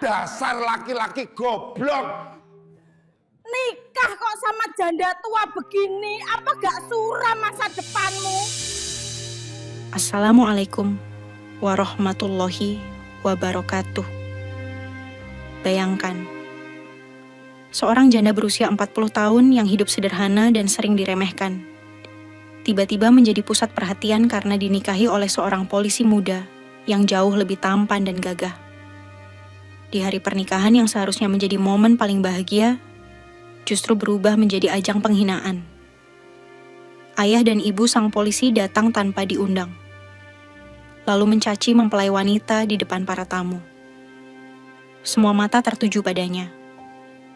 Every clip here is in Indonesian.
Dasar laki-laki goblok. Nikah kok sama janda tua begini, apa gak suram masa depanmu? Assalamualaikum warahmatullahi wabarakatuh. Bayangkan, seorang janda berusia 40 tahun yang hidup sederhana dan sering diremehkan, tiba-tiba menjadi pusat perhatian karena dinikahi oleh seorang polisi muda yang jauh lebih tampan dan gagah. Di hari pernikahan yang seharusnya menjadi momen paling bahagia, justru berubah menjadi ajang penghinaan. Ayah dan ibu sang polisi datang tanpa diundang, lalu mencaci mempelai wanita di depan para tamu. Semua mata tertuju padanya,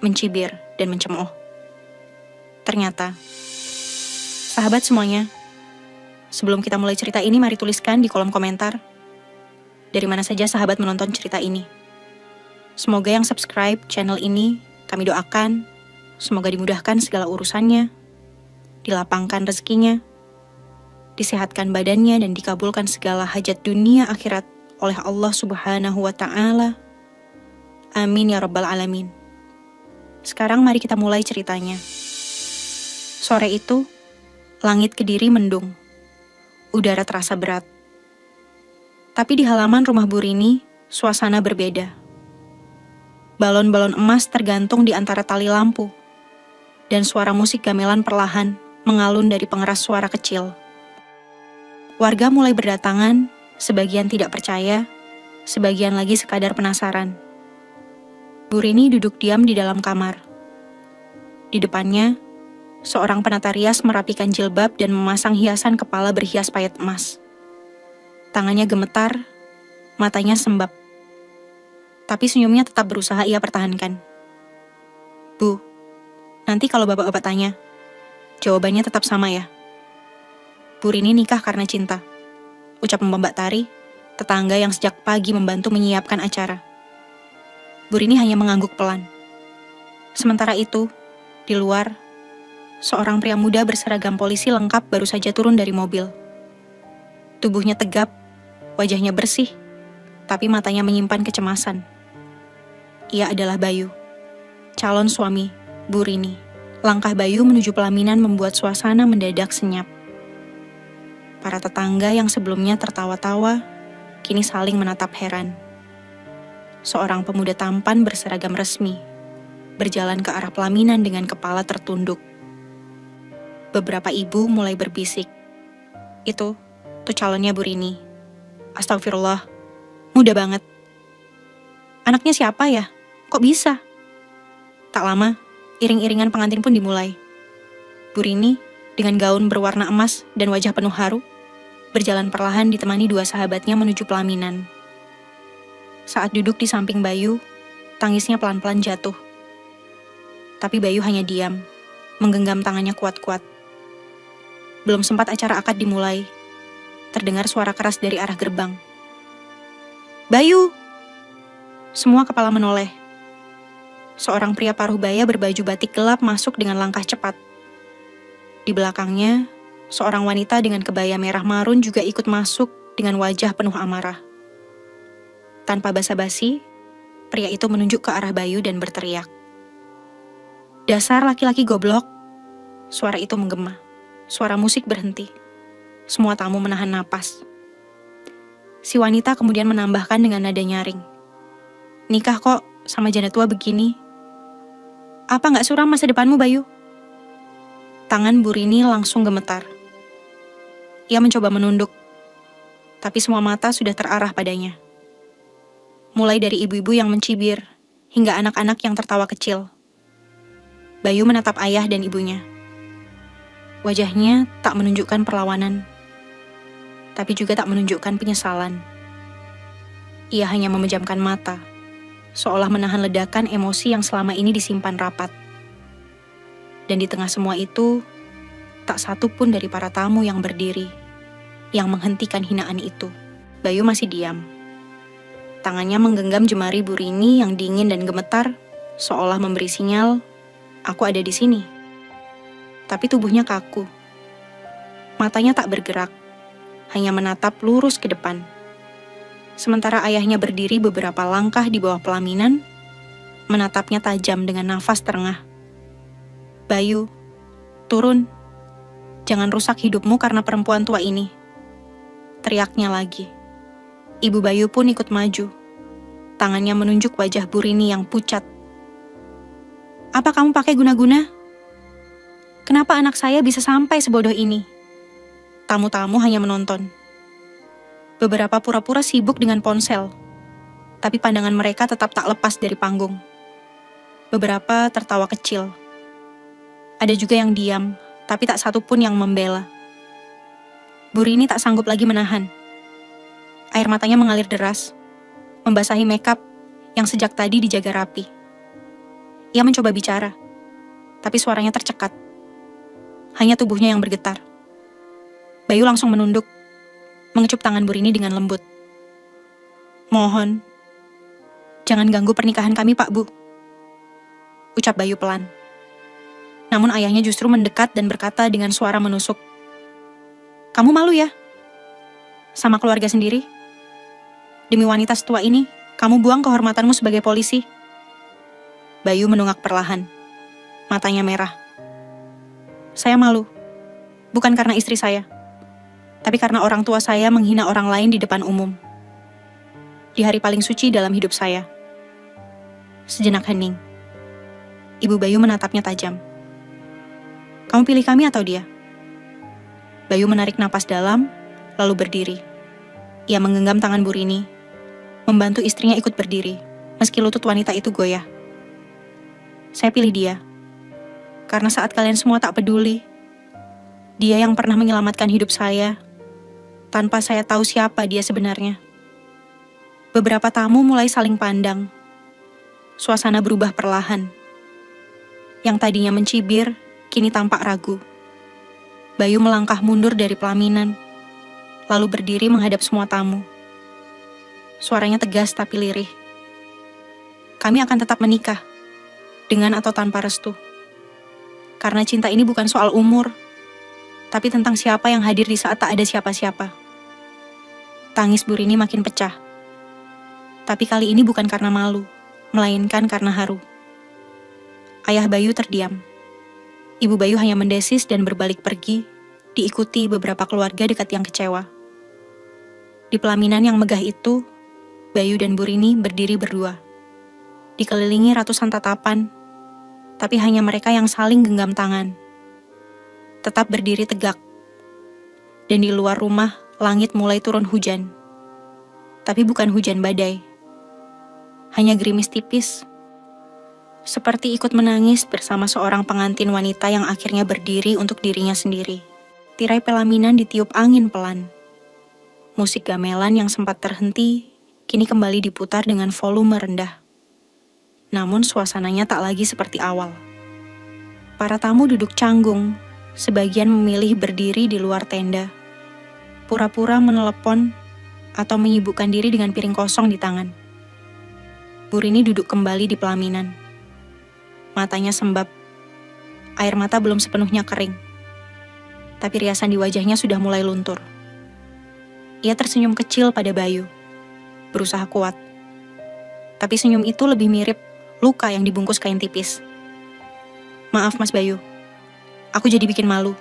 mencibir dan mencemooh. Ternyata, sahabat semuanya, sebelum kita mulai cerita ini, mari tuliskan di kolom komentar dari mana saja sahabat menonton cerita ini. Semoga yang subscribe channel ini, kami doakan semoga dimudahkan segala urusannya, dilapangkan rezekinya, disehatkan badannya, dan dikabulkan segala hajat dunia akhirat oleh Allah Subhanahu wa Ta'ala. Amin ya Rabbal Alamin. Sekarang mari kita mulai ceritanya. Sore itu, langit Kediri mendung, udara terasa berat. Tapi di halaman rumah Bu Rini, suasana berbeda. Balon-balon emas tergantung di antara tali lampu, dan suara musik gamelan perlahan mengalun dari pengeras suara kecil. Warga mulai berdatangan, sebagian tidak percaya, sebagian lagi sekadar penasaran. Bu Rini duduk diam di dalam kamar. Di depannya, seorang penata rias merapikan jilbab dan memasang hiasan kepala berhias payet emas. Tangannya gemetar, matanya sembab. Tapi senyumnya tetap berusaha ia pertahankan. Bu, nanti kalau bapak-bapak tanya, jawabannya tetap sama ya. Bu Rini nikah karena cinta, ucap Mbak Tari, tetangga yang sejak pagi membantu menyiapkan acara. Bu Rini hanya mengangguk pelan. Sementara itu, di luar, seorang pria muda berseragam polisi lengkap baru saja turun dari mobil. Tubuhnya tegap, wajahnya bersih, tapi matanya menyimpan kecemasan. Ia adalah Bayu, calon suami Bu Rini. Langkah Bayu menuju pelaminan membuat suasana mendadak senyap. Para tetangga yang sebelumnya tertawa-tawa, kini saling menatap heran. Seorang pemuda tampan berseragam resmi, berjalan ke arah pelaminan dengan kepala tertunduk. Beberapa ibu mulai berbisik. Tuh calonnya Bu Rini. Astagfirullah, muda banget. Anaknya siapa ya? Kok bisa? Tak lama, iring-iringan pengantin pun dimulai. Bu Rini, dengan gaun berwarna emas dan wajah penuh haru, berjalan perlahan ditemani dua sahabatnya menuju pelaminan. Saat duduk di samping Bayu, tangisnya pelan-pelan jatuh. Tapi Bayu hanya diam, menggenggam tangannya kuat-kuat. Belum sempat acara akad dimulai, terdengar suara keras dari arah gerbang. Bayu! Semua kepala menoleh. Seorang pria paruh baya berbaju batik gelap masuk dengan langkah cepat. Di belakangnya, seorang wanita dengan kebaya merah marun juga ikut masuk dengan wajah penuh amarah. Tanpa basa-basi, pria itu menunjuk ke arah Bayu dan berteriak. Dasar laki-laki goblok! Suara itu menggema. Suara musik berhenti. Semua tamu menahan napas. Si wanita kemudian menambahkan dengan nada nyaring. Nikah kok sama janda tua begini? Apa gak suram masa depanmu, Bayu? Tangan Bu Rini langsung gemetar. Ia mencoba menunduk, tapi semua mata sudah terarah padanya. Mulai dari ibu-ibu yang mencibir, hingga anak-anak yang tertawa kecil. Bayu menatap ayah dan ibunya. Wajahnya tak menunjukkan perlawanan, tapi juga tak menunjukkan penyesalan. Ia hanya memejamkan mata, seolah menahan ledakan emosi yang selama ini disimpan rapat. Dan di tengah semua itu, tak satu pun dari para tamu yang berdiri, yang menghentikan hinaan itu. Bayu masih diam. Tangannya menggenggam jemari Bu Rini yang dingin dan gemetar, seolah memberi sinyal, aku ada di sini. Tapi tubuhnya kaku. Matanya tak bergerak, hanya menatap lurus ke depan. Sementara ayahnya berdiri beberapa langkah di bawah pelaminan, menatapnya tajam dengan nafas terengah. "Bayu, turun. Jangan rusak hidupmu karena perempuan tua ini," teriaknya lagi. Ibu Bayu pun ikut maju. Tangannya menunjuk wajah Bu Rini yang pucat. "Apa kamu pakai guna-guna? Kenapa anak saya bisa sampai sebodoh ini?" Tamu-tamu hanya menonton. Beberapa pura-pura sibuk dengan ponsel, tapi pandangan mereka tetap tak lepas dari panggung. Beberapa tertawa kecil. Ada juga yang diam, tapi tak satu pun yang membela. Bu Rini tak sanggup lagi menahan. Air matanya mengalir deras, membasahi makeup yang sejak tadi dijaga rapi. Ia mencoba bicara, tapi suaranya tercekat. Hanya tubuhnya yang bergetar. Bayu langsung menunduk, mengecup tangan Bu Rini dengan lembut. "Mohon, jangan ganggu pernikahan kami, Pak Bu," ucap Bayu pelan. Namun ayahnya justru mendekat dan berkata dengan suara menusuk, "Kamu malu ya? Sama keluarga sendiri? Demi wanita setua ini, kamu buang kehormatanmu sebagai polisi." Bayu menunggak perlahan. Matanya merah. "Saya malu. Bukan karena istri saya, tapi karena orang tua saya menghina orang lain di depan umum. Di hari paling suci dalam hidup saya." Sejenak hening. Ibu Bayu menatapnya tajam. "Kamu pilih kami atau dia?" Bayu menarik napas dalam, lalu berdiri. Ia menggenggam tangan Bu Rini, membantu istrinya ikut berdiri, meski lutut wanita itu goyah. "Saya pilih dia. Karena saat kalian semua tak peduli, dia yang pernah menyelamatkan hidup saya, tanpa saya tahu siapa dia sebenarnya." Beberapa tamu mulai saling pandang. Suasana berubah perlahan. Yang tadinya mencibir, kini tampak ragu. Bayu melangkah mundur dari pelaminan, lalu berdiri menghadap semua tamu. Suaranya tegas tapi lirih. "Kami akan tetap menikah, dengan atau tanpa restu. Karena cinta ini bukan soal umur, tapi tentang siapa yang hadir di saat tak ada siapa-siapa." Tangis Bu Rini makin pecah. Tapi kali ini bukan karena malu, melainkan karena haru. Ayah Bayu terdiam. Ibu Bayu hanya mendesis dan berbalik pergi, diikuti beberapa keluarga dekat yang kecewa. Di pelaminan yang megah itu, Bayu dan Bu Rini berdiri berdua. Dikelilingi ratusan tatapan, tapi hanya mereka yang saling genggam tangan. Tetap berdiri tegak. Dan di luar rumah, langit mulai turun hujan. Tapi bukan hujan badai. Hanya gerimis tipis. Seperti ikut menangis bersama seorang pengantin wanita yang akhirnya berdiri untuk dirinya sendiri. Tirai pelaminan ditiup angin pelan. Musik gamelan yang sempat terhenti, kini kembali diputar dengan volume rendah. Namun suasananya tak lagi seperti awal. Para tamu duduk canggung, sebagian memilih berdiri di luar tenda. Pura-pura menelepon atau menyibukkan diri dengan piring kosong di tangan. Bu Rini duduk kembali di pelaminan. Matanya sembab. Air mata belum sepenuhnya kering. Tapi riasan di wajahnya sudah mulai luntur. Ia tersenyum kecil pada Bayu. Berusaha kuat. Tapi senyum itu lebih mirip luka yang dibungkus kain tipis. "Maaf Mas Bayu. Aku jadi bikin malu,"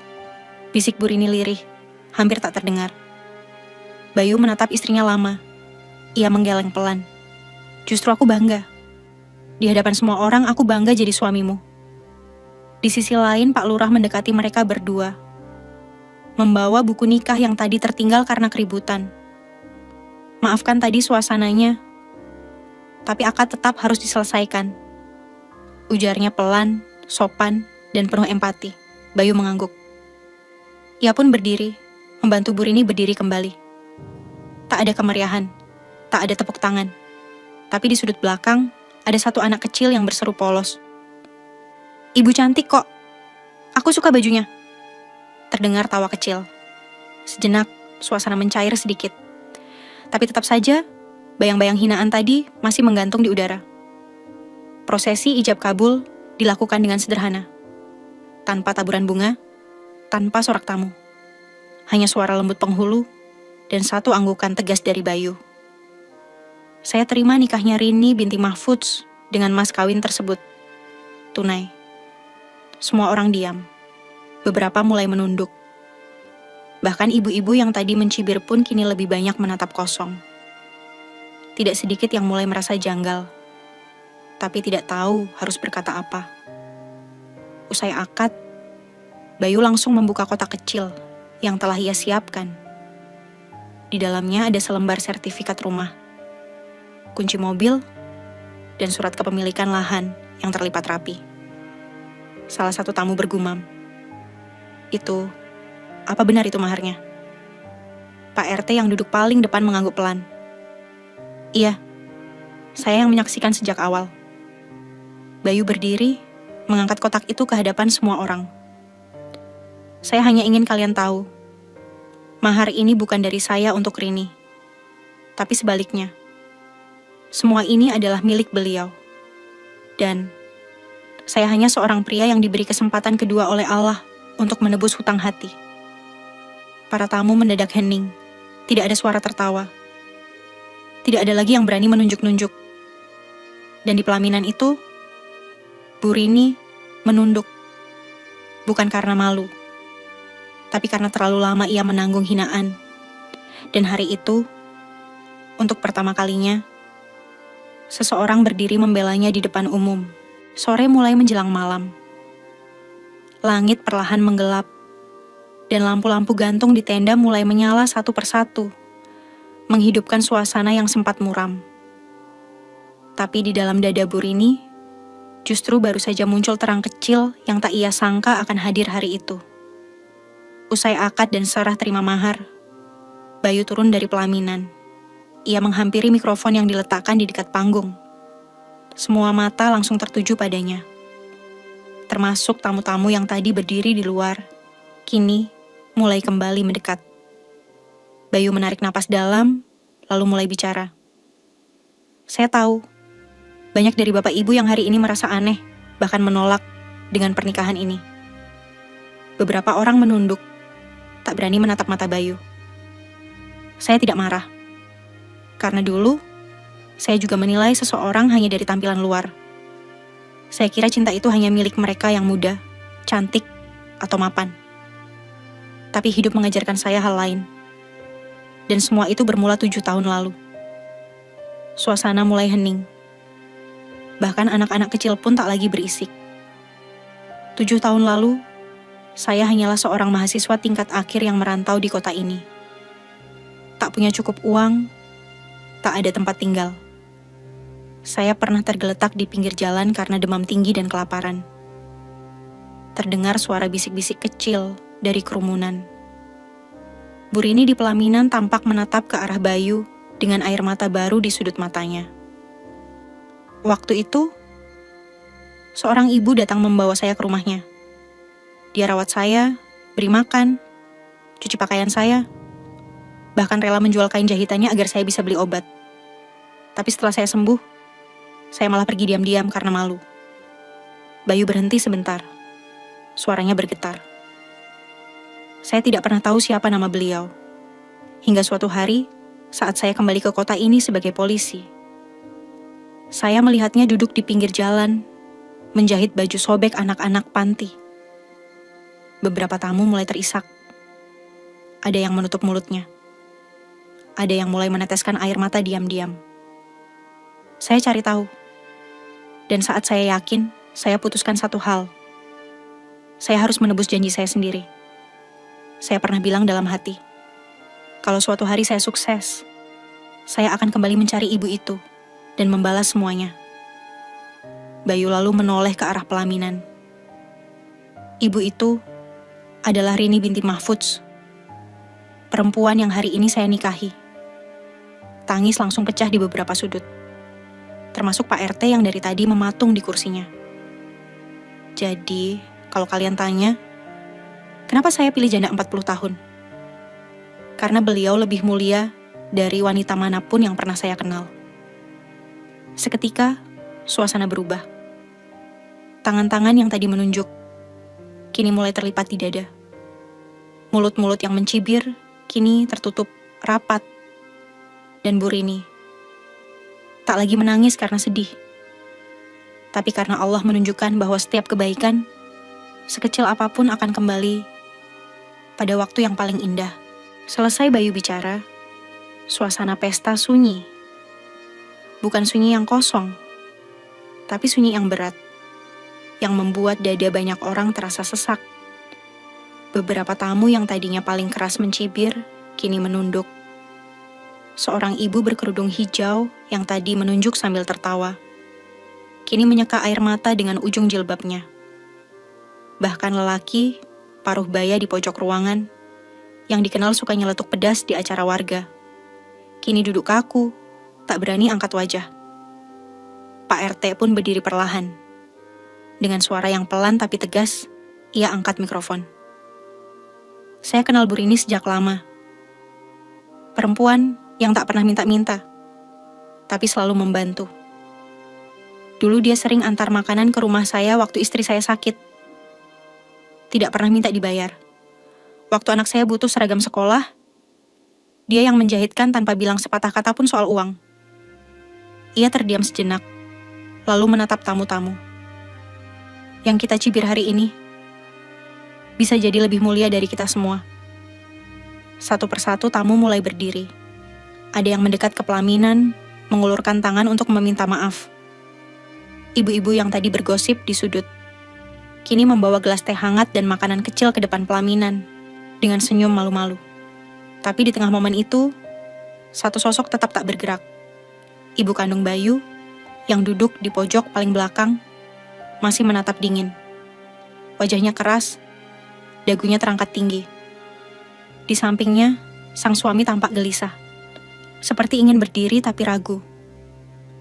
bisik Bu Rini lirih, hampir tak terdengar. Bayu menatap istrinya lama. Ia menggeleng pelan. "Justru aku bangga. Di hadapan semua orang aku bangga jadi suamimu." Di sisi lain Pak Lurah mendekati mereka berdua. Membawa buku nikah yang tadi tertinggal karena keributan. "Maafkan tadi suasananya, tapi akad tetap harus diselesaikan," ujarnya pelan, sopan, dan penuh empati. Bayu mengangguk. Ia pun berdiri, membantu Bu Rini berdiri kembali. Tak ada kemeriahan, tak ada tepuk tangan. Tapi di sudut belakang, ada satu anak kecil yang berseru polos. "Ibu cantik kok. Aku suka bajunya." Terdengar tawa kecil. Sejenak, suasana mencair sedikit. Tapi tetap saja, bayang-bayang hinaan tadi masih menggantung di udara. Prosesi ijab kabul dilakukan dengan sederhana. Tanpa taburan bunga, tanpa sorak tamu. Hanya suara lembut penghulu, dan satu anggukan tegas dari Bayu. Saya terima nikahnya Rini binti Mahfudz dengan mas kawin tersebut. Tunai. Semua orang diam. Beberapa mulai menunduk. Bahkan ibu-ibu yang tadi mencibir pun kini lebih banyak menatap kosong. Tidak sedikit yang mulai merasa janggal, tapi tidak tahu harus berkata apa. Usai akad, Bayu langsung membuka kotak kecil yang telah ia siapkan. Di dalamnya ada selembar sertifikat rumah, kunci mobil, dan surat kepemilikan lahan yang terlipat rapi. Salah satu tamu bergumam, "Itu, apa benar itu maharnya?" Pak RT yang duduk paling depan mengangguk pelan. "Iya, saya yang menyaksikan sejak awal." Bayu berdiri, mengangkat kotak itu ke hadapan semua orang. "Saya hanya ingin kalian tahu, mahar ini bukan dari saya untuk Rini, tapi sebaliknya. Semua ini adalah milik beliau. Dan saya hanya seorang pria yang diberi kesempatan kedua oleh Allah untuk menebus hutang hati." Para tamu mendadak hening, tidak ada suara tertawa. Tidak ada lagi yang berani menunjuk-nunjuk. Dan di pelaminan itu, Bu Rini menunduk. Bukan karena malu, tapi karena terlalu lama ia menanggung hinaan. Dan hari itu, untuk pertama kalinya, seseorang berdiri membelanya di depan umum. Sore mulai menjelang malam. Langit perlahan menggelap, dan lampu-lampu gantung di tenda mulai menyala satu persatu, menghidupkan suasana yang sempat muram. Tapi di dalam dada Bu Rini, justru baru saja muncul terang kecil yang tak ia sangka akan hadir hari itu. Usai akad dan serah terima mahar, Bayu turun dari pelaminan. Ia menghampiri mikrofon yang diletakkan di dekat panggung. Semua mata langsung tertuju padanya. Termasuk tamu-tamu yang tadi berdiri di luar, kini mulai kembali mendekat. Bayu menarik napas dalam, lalu mulai bicara. "Saya tahu, banyak dari bapak ibu yang hari ini merasa aneh, bahkan menolak dengan pernikahan ini." Beberapa orang menunduk, tak berani menatap mata Bayu. Saya tidak marah, karena dulu saya juga menilai seseorang hanya dari tampilan luar. Saya kira cinta itu hanya milik mereka yang muda, cantik, atau mapan. Tapi hidup mengajarkan saya hal lain. Dan semua itu bermula 7 tahun lalu. Suasana mulai hening. Bahkan anak-anak kecil pun tak lagi berisik. 7 tahun lalu, saya hanyalah seorang mahasiswa tingkat akhir yang merantau di kota ini. Tak punya cukup uang, tak ada tempat tinggal. Saya pernah tergeletak di pinggir jalan karena demam tinggi dan kelaparan. Terdengar suara bisik-bisik kecil dari kerumunan. Bu Rini di pelaminan tampak menatap ke arah Bayu dengan air mata baru di sudut matanya. Waktu itu, seorang ibu datang membawa saya ke rumahnya. Dia rawat saya, beri makan, cuci pakaian saya, bahkan rela menjual kain jahitannya agar saya bisa beli obat. Tapi setelah saya sembuh, saya malah pergi diam-diam karena malu. Bayu berhenti sebentar. Suaranya bergetar. Saya tidak pernah tahu siapa nama beliau. Hingga suatu hari, saat saya kembali ke kota ini sebagai polisi. Saya melihatnya duduk di pinggir jalan, menjahit baju sobek anak-anak panti. Beberapa tamu mulai terisak. Ada yang menutup mulutnya. Ada yang mulai meneteskan air mata diam-diam. Saya cari tahu. Dan saat saya yakin, saya putuskan satu hal. Saya harus menebus janji saya sendiri. Saya pernah bilang dalam hati, kalau suatu hari saya sukses, saya akan kembali mencari ibu itu dan membalas semuanya. Bayu lalu menoleh ke arah pelaminan. Ibu itu adalah Rini binti Mahfudz, perempuan yang hari ini saya nikahi. Tangis langsung pecah di beberapa sudut, termasuk Pak RT yang dari tadi mematung di kursinya. Jadi, kalau kalian tanya, kenapa saya pilih janda 40 tahun? Karena beliau lebih mulia dari wanita manapun yang pernah saya kenal. Seketika, suasana berubah. Tangan-tangan yang tadi menunjuk, kini mulai terlipat di dada. Mulut-mulut yang mencibir, kini tertutup rapat. Dan Bu Rini, Tak lagi menangis karena sedih, tapi karena Allah menunjukkan bahwa setiap kebaikan, sekecil apapun akan kembali pada waktu yang paling indah. Selesai Bayu bicara, suasana pesta sunyi. Bukan sunyi yang kosong, tapi sunyi yang berat, yang membuat dada banyak orang terasa sesak. Beberapa tamu yang tadinya paling keras mencibir, kini menunduk. Seorang ibu berkerudung hijau yang tadi menunjuk sambil tertawa, kini menyeka air mata dengan ujung jilbabnya. Bahkan lelaki, paruh baya di pojok ruangan, yang dikenal suka nyeletuk pedas di acara warga, kini duduk kaku, tak berani angkat wajah. Pak RT pun berdiri perlahan. Dengan suara yang pelan tapi tegas, ia angkat mikrofon. Saya kenal Bu Rini sejak lama. Perempuan yang tak pernah minta-minta, tapi selalu membantu. Dulu dia sering antar makanan ke rumah saya waktu istri saya sakit. Tidak pernah minta dibayar. Waktu anak saya butuh seragam sekolah, dia yang menjahitkan tanpa bilang sepatah kata pun soal uang. Ia terdiam sejenak, lalu menatap tamu-tamu. Yang kita cibir hari ini, bisa jadi lebih mulia dari kita semua. Satu persatu tamu mulai berdiri. Ada yang mendekat ke pelaminan, mengulurkan tangan untuk meminta maaf. Ibu-ibu yang tadi bergosip di sudut, kini membawa gelas teh hangat dan makanan kecil ke depan pelaminan, dengan senyum malu-malu. Tapi di tengah momen itu, satu sosok tetap tak bergerak. Ibu kandung Bayu, yang duduk di pojok paling belakang, masih menatap dingin. Wajahnya keras, dagunya terangkat tinggi. Di sampingnya, sang suami tampak gelisah. Seperti ingin berdiri tapi ragu.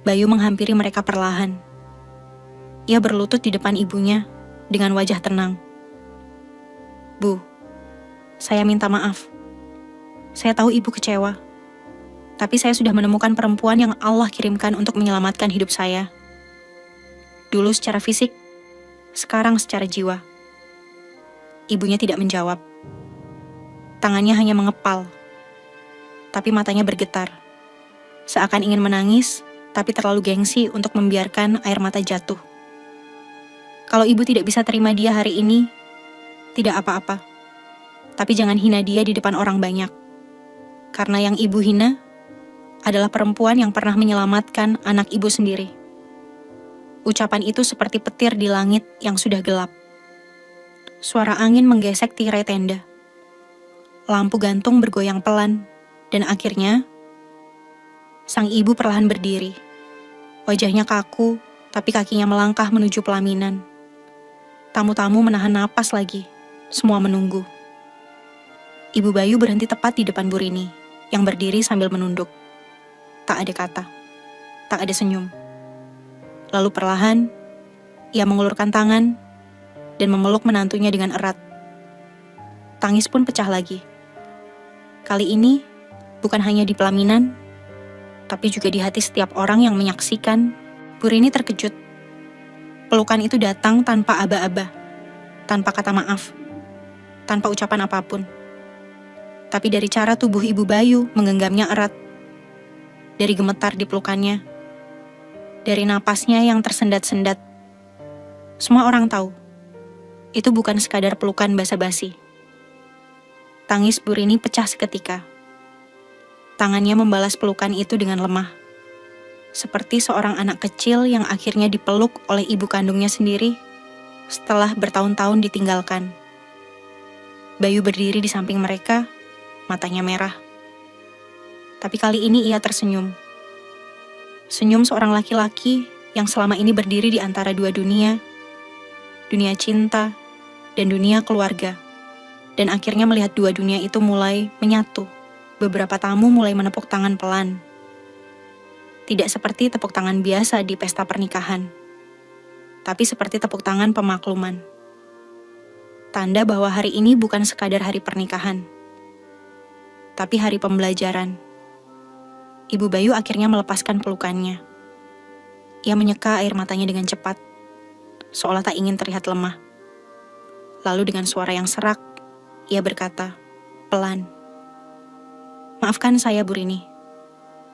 Bayu menghampiri mereka perlahan. Ia berlutut di depan ibunya dengan wajah tenang. Bu, saya minta maaf. Saya tahu ibu kecewa. Tapi saya sudah menemukan perempuan yang Allah kirimkan untuk menyelamatkan hidup saya. Dulu secara fisik, sekarang secara jiwa. Ibunya tidak menjawab. Tangannya hanya mengepal. Tapi matanya bergetar. Seakan ingin menangis, tapi terlalu gengsi untuk membiarkan air mata jatuh. Kalau ibu tidak bisa terima dia hari ini, tidak apa-apa. Tapi jangan hina dia di depan orang banyak. Karena yang ibu hina adalah perempuan yang pernah menyelamatkan anak ibu sendiri. Ucapan itu seperti petir di langit yang sudah gelap. Suara angin menggesek tirai tenda. Lampu gantung bergoyang pelan, dan akhirnya sang ibu perlahan berdiri. Wajahnya kaku, tapi kakinya melangkah menuju pelaminan. Tamu-tamu menahan napas lagi, semua menunggu. Ibu Bayu berhenti tepat di depan Bu Rini, yang berdiri sambil menunduk. Tak ada kata, tak ada senyum. Lalu perlahan, ia mengulurkan tangan dan memeluk menantunya dengan erat. Tangis pun pecah lagi. Kali ini, bukan hanya di pelaminan, tapi juga di hati setiap orang yang menyaksikan. Bu Rini terkejut. Pelukan itu datang tanpa aba-aba, tanpa kata maaf, tanpa ucapan apapun. Tapi dari cara tubuh Ibu Bayu menggenggamnya erat, dari gemetar di pelukannya, dari napasnya yang tersendat-sendat. Semua orang tahu, itu bukan sekadar pelukan basa-basi. Tangis Bu Rini pecah seketika. Tangannya membalas pelukan itu dengan lemah. Seperti seorang anak kecil yang akhirnya dipeluk oleh ibu kandungnya sendiri setelah bertahun-tahun ditinggalkan. Bayu berdiri di samping mereka, matanya merah. Tapi kali ini ia tersenyum. Senyum seorang laki-laki yang selama ini berdiri di antara dua dunia cinta dan dunia keluarga. Dan akhirnya melihat dua dunia itu mulai menyatu. Beberapa tamu mulai menepuk tangan pelan. Tidak seperti tepuk tangan biasa di pesta pernikahan, tapi seperti tepuk tangan pemakluman. Tanda bahwa hari ini bukan sekadar hari pernikahan, tapi hari pembelajaran. Ibu Bayu akhirnya melepaskan pelukannya. Ia menyeka air matanya dengan cepat, seolah tak ingin terlihat lemah. Lalu dengan suara yang serak, ia berkata, pelan, "Maafkan saya, Bu Rini.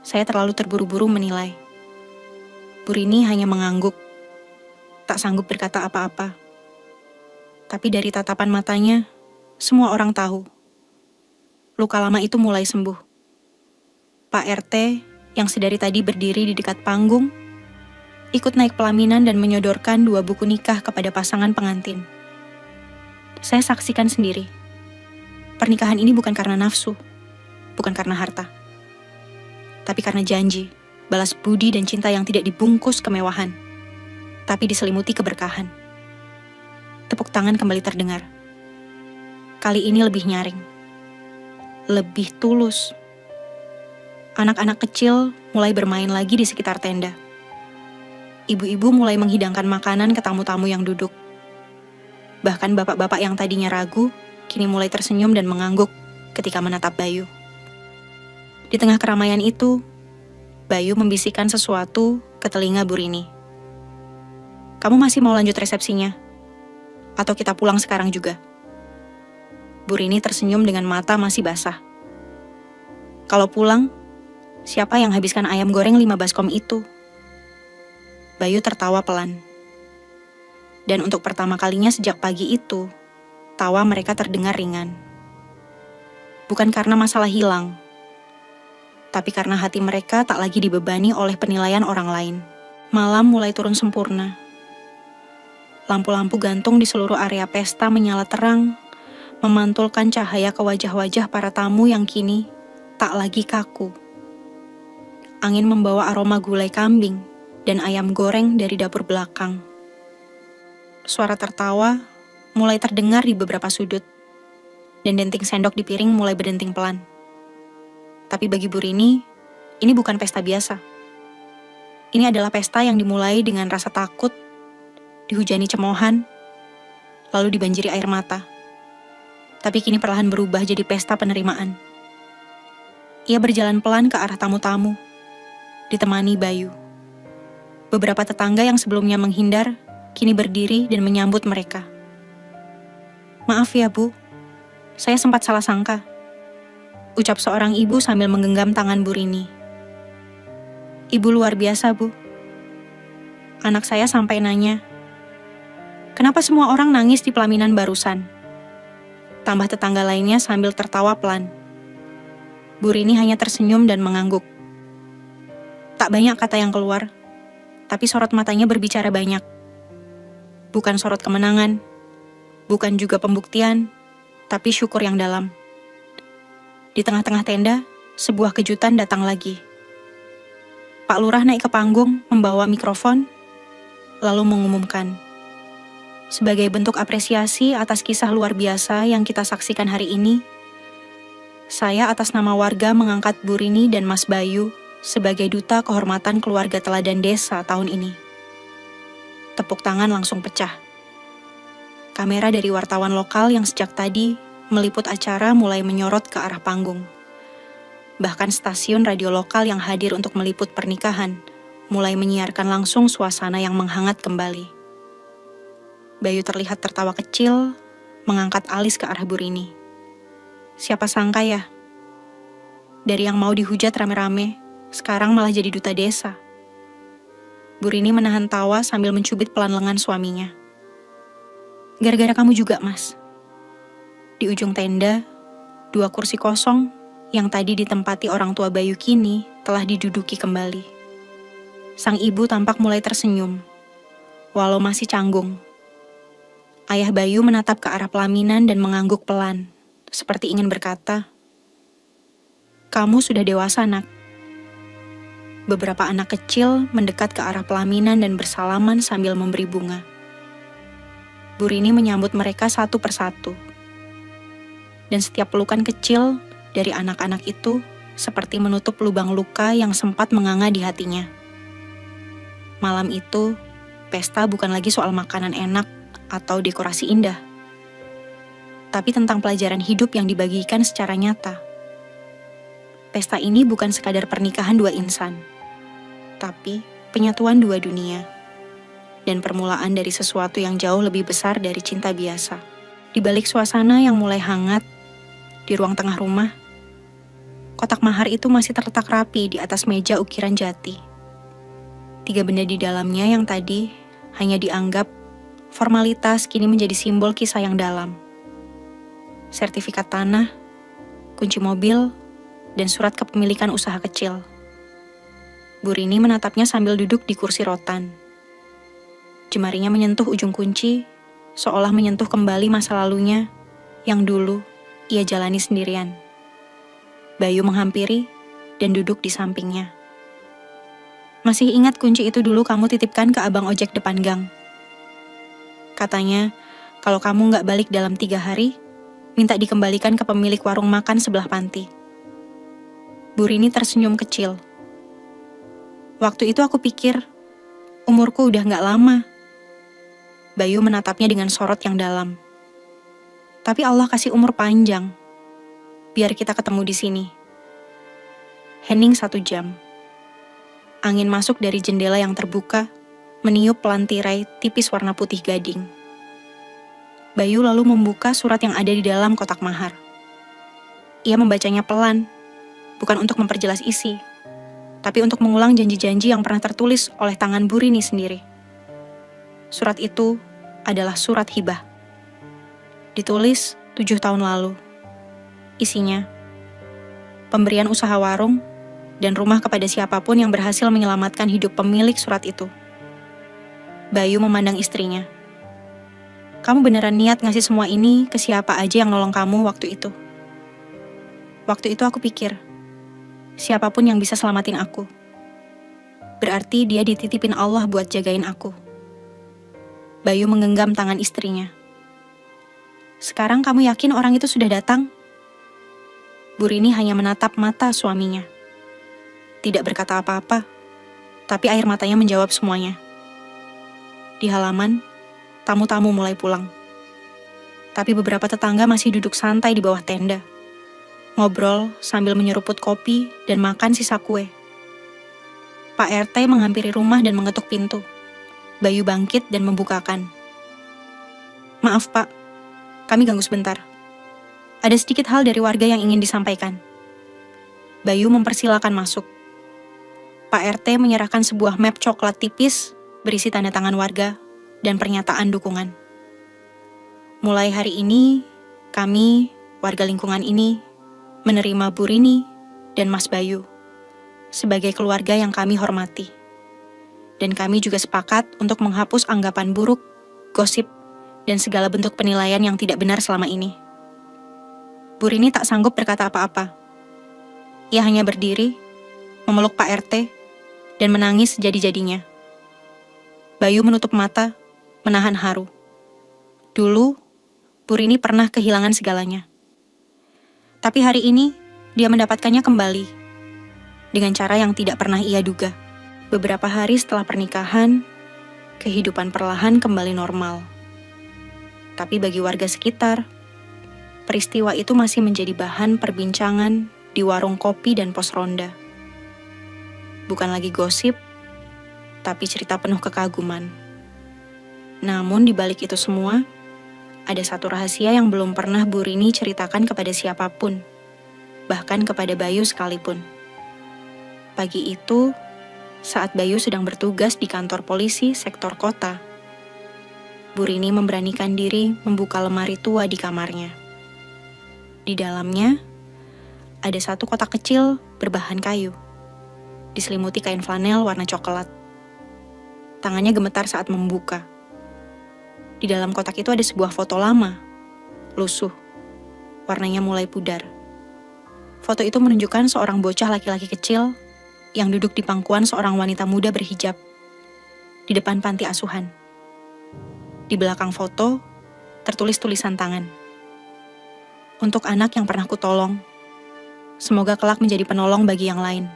Saya terlalu terburu-buru menilai. Bu Rini hanya mengangguk, tak sanggup berkata apa-apa. Tapi dari tatapan matanya, semua orang tahu. Luka lama itu mulai sembuh. Pak RT yang sedari tadi berdiri di dekat panggung, ikut naik pelaminan dan menyodorkan 2 buku nikah kepada pasangan pengantin. Saya saksikan sendiri. Pernikahan ini bukan karena nafsu, bukan karena harta. Tapi karena janji, balas budi dan cinta yang tidak dibungkus kemewahan, tapi diselimuti keberkahan. Tepuk tangan kembali terdengar. Kali ini lebih nyaring. Lebih tulus. Anak-anak kecil mulai bermain lagi di sekitar tenda. Ibu-ibu mulai menghidangkan makanan ke tamu-tamu yang duduk. Bahkan bapak-bapak yang tadinya ragu, kini mulai tersenyum dan mengangguk ketika menatap Bayu. Di tengah keramaian itu, Bayu membisikkan sesuatu ke telinga Bu Rini. Kamu masih mau lanjut resepsinya? Atau kita pulang sekarang juga? Bu Rini tersenyum dengan mata masih basah. Kalau pulang, siapa yang habiskan ayam goreng 5 baskom itu? Bayu tertawa pelan. Dan untuk pertama kalinya sejak pagi itu, tawa mereka terdengar ringan. Bukan karena masalah hilang, tapi karena hati mereka tak lagi dibebani oleh penilaian orang lain. Malam mulai turun sempurna. Lampu-lampu gantung di seluruh area pesta menyala terang, memantulkan cahaya ke wajah-wajah para tamu yang kini tak lagi kaku. Angin membawa aroma gulai kambing dan ayam goreng dari dapur belakang. Suara tertawa mulai terdengar di beberapa sudut, dan denting sendok di piring mulai berdenting pelan. Tapi bagi Bu Rini, ini bukan pesta biasa. Ini adalah pesta yang dimulai dengan rasa takut, dihujani cemoohan, lalu dibanjiri air mata. Tapi kini perlahan berubah jadi pesta penerimaan. Ia berjalan pelan ke arah tamu-tamu, ditemani Bayu. Beberapa tetangga yang sebelumnya menghindar, kini berdiri dan menyambut mereka. Maaf ya Bu, saya sempat salah sangka. Ucap seorang ibu sambil menggenggam tangan Bu Rini. Ibu luar biasa, Bu. Anak saya sampai nanya, kenapa semua orang nangis di pelaminan barusan? Tambah tetangga lainnya sambil tertawa pelan. Bu Rini hanya tersenyum dan mengangguk. Tak banyak kata yang keluar, tapi sorot matanya berbicara banyak. Bukan sorot kemenangan, bukan juga pembuktian, tapi syukur yang dalam. Di tengah-tengah tenda, sebuah kejutan datang lagi. Pak Lurah naik ke panggung, membawa mikrofon, lalu mengumumkan. Sebagai bentuk apresiasi atas kisah luar biasa yang kita saksikan hari ini, saya atas nama warga mengangkat Bu Rini dan Mas Bayu sebagai Duta Kehormatan Keluarga Teladan Desa tahun ini. Tepuk tangan langsung pecah. Kamera dari wartawan lokal yang sejak tadi meliput acara mulai menyorot ke arah panggung. Bahkan stasiun radio lokal yang hadir untuk meliput pernikahan mulai menyiarkan langsung suasana yang menghangat kembali. Bayu terlihat tertawa kecil, mengangkat alis ke arah Bu Rini. Siapa sangka ya, dari yang mau dihujat rame-rame, sekarang malah jadi duta desa. Bu Rini menahan tawa sambil mencubit pelan lengan suaminya. Gara-gara kamu juga, Mas. Di ujung tenda, 2 kursi kosong yang tadi ditempati orang tua Bayu kini telah diduduki kembali. Sang ibu tampak mulai tersenyum, walau masih canggung. Ayah Bayu menatap ke arah pelaminan dan mengangguk pelan, seperti ingin berkata, "Kamu sudah dewasa, Nak." Beberapa anak kecil mendekat ke arah pelaminan dan bersalaman sambil memberi bunga. Bu Rini menyambut mereka satu persatu. Dan setiap pelukan kecil dari anak-anak itu seperti menutup lubang luka yang sempat menganga di hatinya. Malam itu, pesta bukan lagi soal makanan enak atau dekorasi indah, tapi tentang pelajaran hidup yang dibagikan secara nyata. Pesta ini bukan sekadar pernikahan 2 insan, tapi penyatuan 2 dunia, dan permulaan dari sesuatu yang jauh lebih besar dari cinta biasa. Di balik suasana yang mulai hangat, di ruang tengah rumah, kotak mahar itu masih terletak rapi di atas meja ukiran jati. 3 benda di dalamnya yang tadi hanya dianggap formalitas kini menjadi simbol kisah yang dalam. Sertifikat tanah, kunci mobil, dan surat kepemilikan usaha kecil. Bu Rini menatapnya sambil duduk di kursi rotan. Jemarinya menyentuh ujung kunci, seolah menyentuh kembali masa lalunya yang dulu ia jalani sendirian. Bayu menghampiri dan duduk di sampingnya. Masih ingat kunci itu dulu kamu titipkan ke abang ojek depan gang. Katanya, kalau kamu nggak balik dalam 3 hari, minta dikembalikan ke pemilik warung makan sebelah panti. Bu Rini tersenyum kecil. Waktu itu aku pikir, umurku udah nggak lama. Bayu menatapnya dengan sorot yang dalam. Tapi Allah kasih umur panjang. Biar kita ketemu di sini. Hening 1 jam. Angin masuk dari jendela yang terbuka, meniup pelan tirai tipis warna putih gading. Bayu lalu membuka surat yang ada di dalam kotak mahar. Ia membacanya pelan, bukan untuk memperjelas isi, tapi untuk mengulang janji-janji yang pernah tertulis oleh tangan Bu Rini sendiri. Surat itu adalah surat hibah. Ditulis 7 tahun lalu. Isinya, pemberian usaha warung dan rumah kepada siapapun yang berhasil menyelamatkan hidup pemilik surat itu. Bayu memandang istrinya. Kamu beneran niat ngasih semua ini ke siapa aja yang nolong kamu waktu itu? Waktu itu aku pikir, siapapun yang bisa selamatin aku. Berarti dia dititipin Allah buat jagain aku. Bayu menggenggam tangan istrinya. Sekarang kamu yakin orang itu sudah datang? Bu Rini hanya menatap mata suaminya. Tidak berkata apa-apa, tapi air matanya menjawab semuanya. Di halaman, tamu-tamu mulai pulang. Tapi beberapa tetangga masih duduk santai di bawah tenda. Ngobrol sambil menyeruput kopi dan makan sisa kue. Pak RT menghampiri rumah dan mengetuk pintu. Bayu bangkit dan membukakan. Maaf Pak, kami ganggu sebentar. Ada sedikit hal dari warga yang ingin disampaikan. Bayu mempersilakan masuk. Pak RT menyerahkan sebuah map coklat tipis berisi tanda tangan warga dan pernyataan dukungan. Mulai hari ini, kami, warga lingkungan ini, menerima Bu Rini dan Mas Bayu sebagai keluarga yang kami hormati. Dan kami juga sepakat untuk menghapus anggapan buruk, gosip, dan segala bentuk penilaian yang tidak benar selama ini. Bu Rini tak sanggup berkata apa-apa. Ia hanya berdiri, memeluk Pak RT, dan menangis sejadi-jadinya. Bayu menutup mata, menahan haru. Dulu, Bu Rini pernah kehilangan segalanya. Tapi hari ini, dia mendapatkannya kembali. Dengan cara yang tidak pernah ia duga. Beberapa hari setelah pernikahan, kehidupan perlahan kembali normal. Tapi bagi warga sekitar, peristiwa itu masih menjadi bahan perbincangan di warung kopi dan pos ronda. Bukan lagi gosip, tapi cerita penuh kekaguman. Namun di balik itu semua, ada satu rahasia yang belum pernah Bu Rini ceritakan kepada siapapun, bahkan kepada Bayu sekalipun. Pagi itu, saat Bayu sedang bertugas di kantor polisi sektor kota, Bu Rini memberanikan diri membuka lemari tua di kamarnya. Di dalamnya, ada satu kotak kecil berbahan kayu, diselimuti kain flanel warna coklat. Tangannya gemetar saat membuka. Di dalam kotak itu ada sebuah foto lama, lusuh, warnanya mulai pudar. Foto itu menunjukkan seorang bocah laki-laki kecil yang duduk di pangkuan seorang wanita muda berhijab di depan panti asuhan. Di belakang foto, tertulis tulisan tangan. Untuk anak yang pernah kutolong, semoga kelak menjadi penolong bagi yang lain.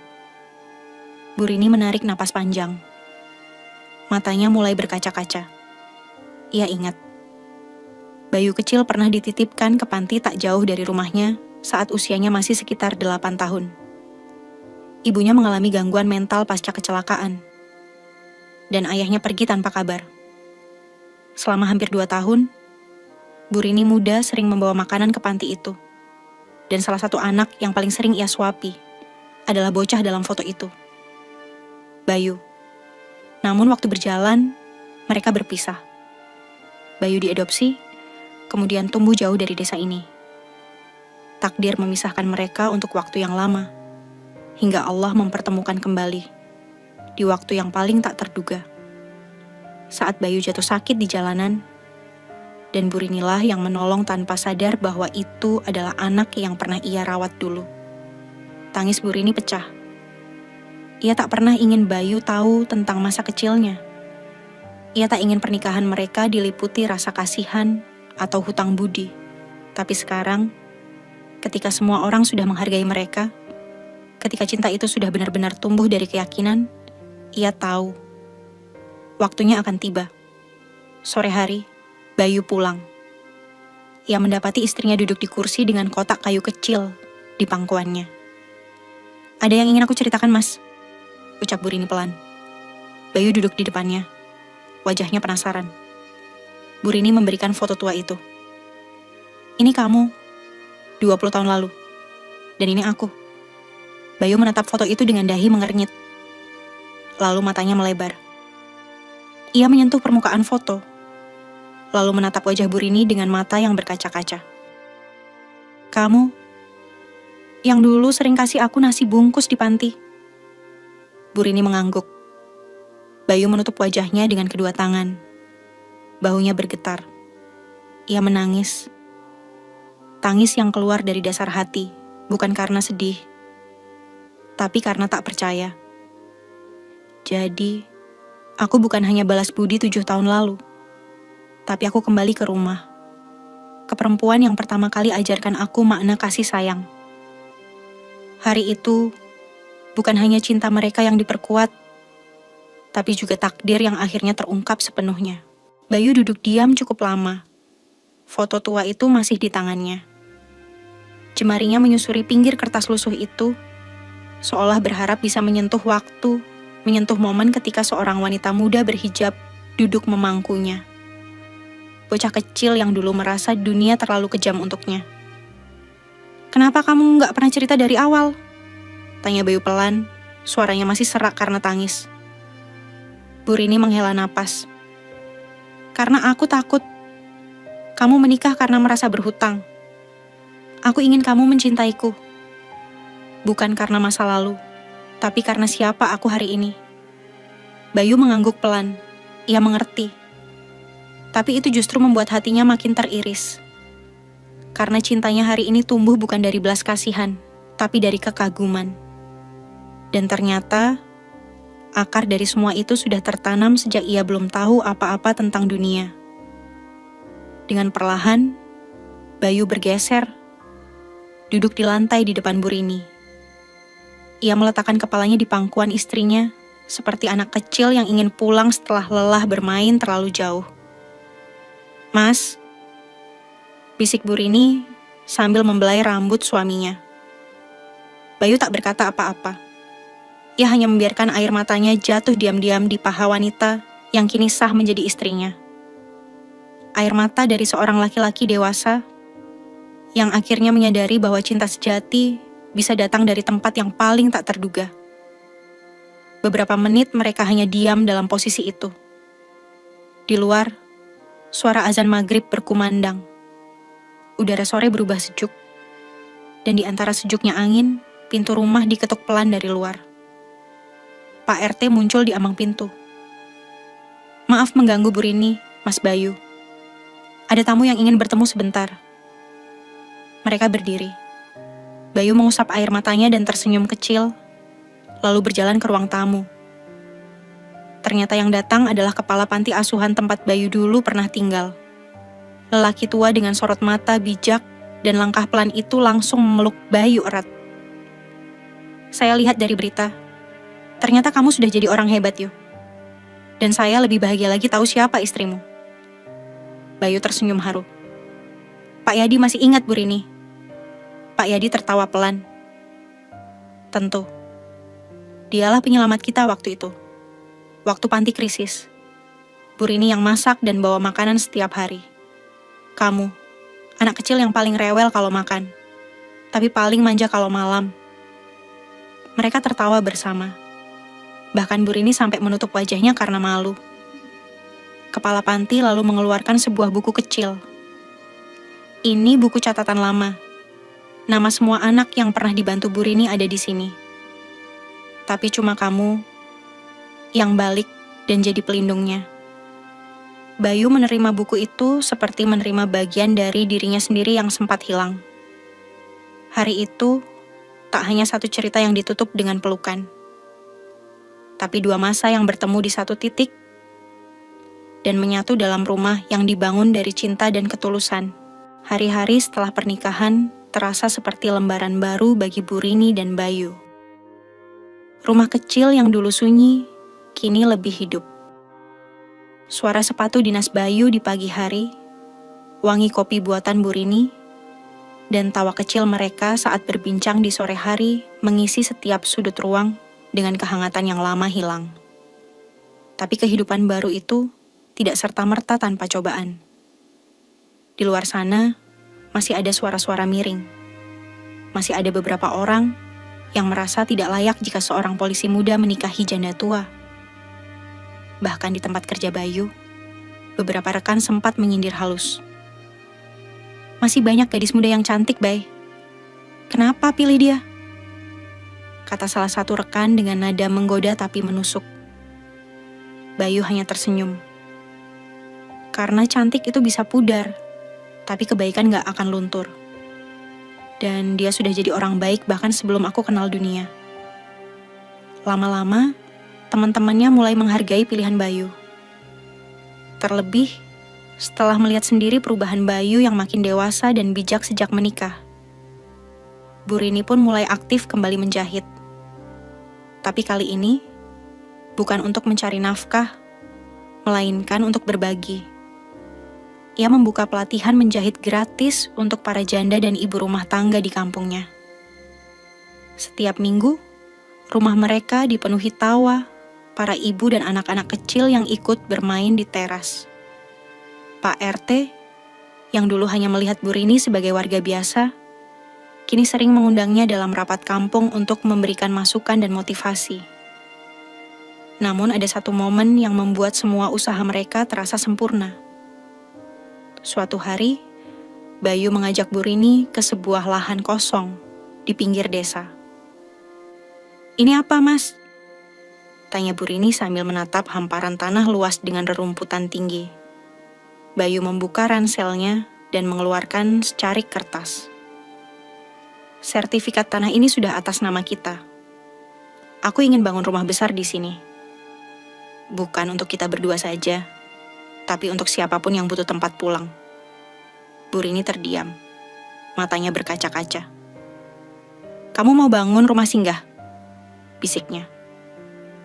Bu Rini menarik napas panjang. Matanya mulai berkaca-kaca. Ia ingat, Bayu kecil pernah dititipkan ke panti tak jauh dari rumahnya saat usianya masih sekitar 8 tahun. Ibunya mengalami gangguan mental pasca kecelakaan, dan ayahnya pergi tanpa kabar. Selama hampir 2 tahun, Bu Rini muda sering membawa makanan ke panti itu, dan salah satu anak yang paling sering ia suapi adalah bocah dalam foto itu. Bayu. Namun waktu berjalan, mereka berpisah. Bayu diadopsi, kemudian tumbuh jauh dari desa ini. Takdir memisahkan mereka untuk waktu yang lama, hingga Allah mempertemukan kembali di waktu yang paling tak terduga. Saat Bayu jatuh sakit di jalanan, dan Burinilah yang menolong tanpa sadar bahwa itu adalah anak yang pernah ia rawat dulu. Tangis Burini pecah. Ia tak pernah ingin Bayu tahu tentang masa kecilnya. Ia tak ingin pernikahan mereka diliputi rasa kasihan atau hutang budi. Tapi sekarang, ketika semua orang sudah menghargai mereka, ketika cinta itu sudah benar-benar tumbuh dari keyakinan, ia tahu waktunya akan tiba. Sore hari, Bayu pulang. Ia mendapati istrinya duduk di kursi dengan kotak kayu kecil di pangkuannya. "Ada yang ingin aku ceritakan, Mas," ucap Burini pelan. Bayu duduk di depannya. Wajahnya penasaran. Burini memberikan foto tua itu. "Ini kamu, 20 tahun lalu. Dan ini aku." Bayu menatap foto itu dengan dahi mengernyit. Lalu matanya melebar. Ia menyentuh permukaan foto, lalu menatap wajah Burini dengan mata yang berkaca-kaca. "Kamu, yang dulu sering kasih aku nasi bungkus di panti." Burini mengangguk. Bayu menutup wajahnya dengan kedua tangan. Bahunya bergetar. Ia menangis. Tangis yang keluar dari dasar hati, bukan karena sedih, tapi karena tak percaya. Jadi, aku bukan hanya balas budi 7 tahun lalu, tapi aku kembali ke rumah. Ke perempuan yang pertama kali ajarkan aku makna kasih sayang. Hari itu, bukan hanya cinta mereka yang diperkuat, tapi juga takdir yang akhirnya terungkap sepenuhnya. Bayu duduk diam cukup lama. Foto tua itu masih di tangannya. Jemarinya menyusuri pinggir kertas lusuh itu, seolah berharap bisa menyentuh waktu, menyentuh momen ketika seorang wanita muda berhijab duduk memangkunya. Bocah kecil yang dulu merasa dunia terlalu kejam untuknya. "Kenapa kamu nggak pernah cerita dari awal?" tanya Bayu pelan, suaranya masih serak karena tangis. Burini menghela napas. "Karena aku takut. Kamu menikah karena merasa berhutang. Aku ingin kamu mencintaiku. Bukan karena masa lalu, tapi karena siapa aku hari ini." Bayu mengangguk pelan. Ia mengerti. Tapi itu justru membuat hatinya makin teriris. Karena cintanya hari ini tumbuh bukan dari belas kasihan, tapi dari kekaguman. Dan ternyata, akar dari semua itu sudah tertanam sejak ia belum tahu apa-apa tentang dunia. Dengan perlahan, Bayu bergeser, duduk di lantai di depan Burini. Ia meletakkan kepalanya di pangkuan istrinya, seperti anak kecil yang ingin pulang setelah lelah bermain terlalu jauh. "Mas," bisik Burini sambil membelai rambut suaminya. Bayu tak berkata apa-apa. Ia hanya membiarkan air matanya jatuh diam-diam di paha wanita yang kini sah menjadi istrinya. Air mata dari seorang laki-laki dewasa yang akhirnya menyadari bahwa cinta sejati bisa datang dari tempat yang paling tak terduga. Beberapa menit mereka hanya diam dalam posisi itu. Di luar, suara azan maghrib berkumandang. Udara sore berubah sejuk, dan di antara sejuknya angin, pintu rumah diketuk pelan dari luar. Pak RT muncul di ambang pintu. "Maaf mengganggu Burini, Mas Bayu. Ada tamu yang ingin bertemu sebentar." Mereka berdiri. Bayu mengusap air matanya dan tersenyum kecil, lalu berjalan ke ruang tamu. Ternyata yang datang adalah kepala panti asuhan tempat Bayu dulu pernah tinggal. Lelaki tua dengan sorot mata bijak dan langkah pelan itu langsung memeluk Bayu erat. "Saya lihat dari berita. Ternyata kamu sudah jadi orang hebat, Yu. Dan saya lebih bahagia lagi tahu siapa istrimu." Bayu tersenyum haru. "Pak Yadi masih ingat Burini." Pak Yadi tertawa pelan. "Tentu. Dialah penyelamat kita waktu itu. Waktu panti krisis. Burini yang masak dan bawa makanan setiap hari. Kamu, anak kecil yang paling rewel kalau makan, tapi paling manja kalau malam." Mereka tertawa bersama. Bahkan Bu Rini sampai menutup wajahnya karena malu. Kepala panti lalu mengeluarkan sebuah buku kecil. Ini buku catatan lama. Nama semua anak yang pernah dibantu Bu Rini ada di sini. Tapi cuma kamu yang balik dan jadi pelindungnya. Bayu menerima buku itu seperti menerima bagian dari dirinya sendiri yang sempat hilang. Hari itu, tak hanya satu cerita yang ditutup dengan pelukan, tapi dua masa yang bertemu di satu titik dan menyatu dalam rumah yang dibangun dari cinta dan ketulusan. Hari-hari setelah pernikahan terasa seperti lembaran baru bagi Bu Rini dan Bayu. Rumah kecil yang dulu sunyi, kini lebih hidup. Suara sepatu dinas Bayu di pagi hari, wangi kopi buatan Bu Rini, dan tawa kecil mereka saat berbincang di sore hari mengisi setiap sudut ruang dengan kehangatan yang lama hilang. Tapi kehidupan baru itu tidak serta-merta tanpa cobaan. Di luar sana, masih ada suara-suara miring. Masih ada beberapa orang yang merasa tidak layak jika seorang polisi muda menikahi janda tua. Bahkan di tempat kerja Bayu, beberapa rekan sempat menyindir halus. Masih banyak gadis muda yang cantik, Bay. Kenapa pilih dia? Kata salah satu rekan dengan nada menggoda tapi menusuk. Bayu hanya tersenyum. Karena cantik itu bisa pudar, tapi kebaikan gak akan luntur. Dan dia sudah jadi orang baik bahkan sebelum aku kenal dunia. Lama-lama, teman-temannya mulai menghargai pilihan Bayu. Terlebih, setelah melihat sendiri perubahan Bayu yang makin dewasa dan bijak sejak menikah. Bu Rini pun mulai aktif kembali menjahit. Tapi kali ini, bukan untuk mencari nafkah, melainkan untuk berbagi. Ia membuka pelatihan menjahit gratis untuk para janda dan ibu rumah tangga di kampungnya. Setiap minggu, rumah mereka dipenuhi tawa para ibu dan anak-anak kecil yang ikut bermain di teras. Pak RT, yang dulu hanya melihat Bu Rini sebagai warga biasa, kini sering mengundangnya dalam rapat kampung untuk memberikan masukan dan motivasi. Namun ada satu momen yang membuat semua usaha mereka terasa sempurna. Suatu hari, Bayu mengajak Bu Rini ke sebuah lahan kosong di pinggir desa. "Ini apa, Mas?" tanya Bu Rini sambil menatap hamparan tanah luas dengan rerumputan tinggi. Bayu membuka ranselnya dan mengeluarkan secarik kertas. "Sertifikat tanah ini sudah atas nama kita. Aku ingin bangun rumah besar di sini. Bukan untuk kita berdua saja, tapi untuk siapapun yang butuh tempat pulang." Bu Rini terdiam, matanya berkaca-kaca. "Kamu mau bangun rumah singgah?" bisiknya.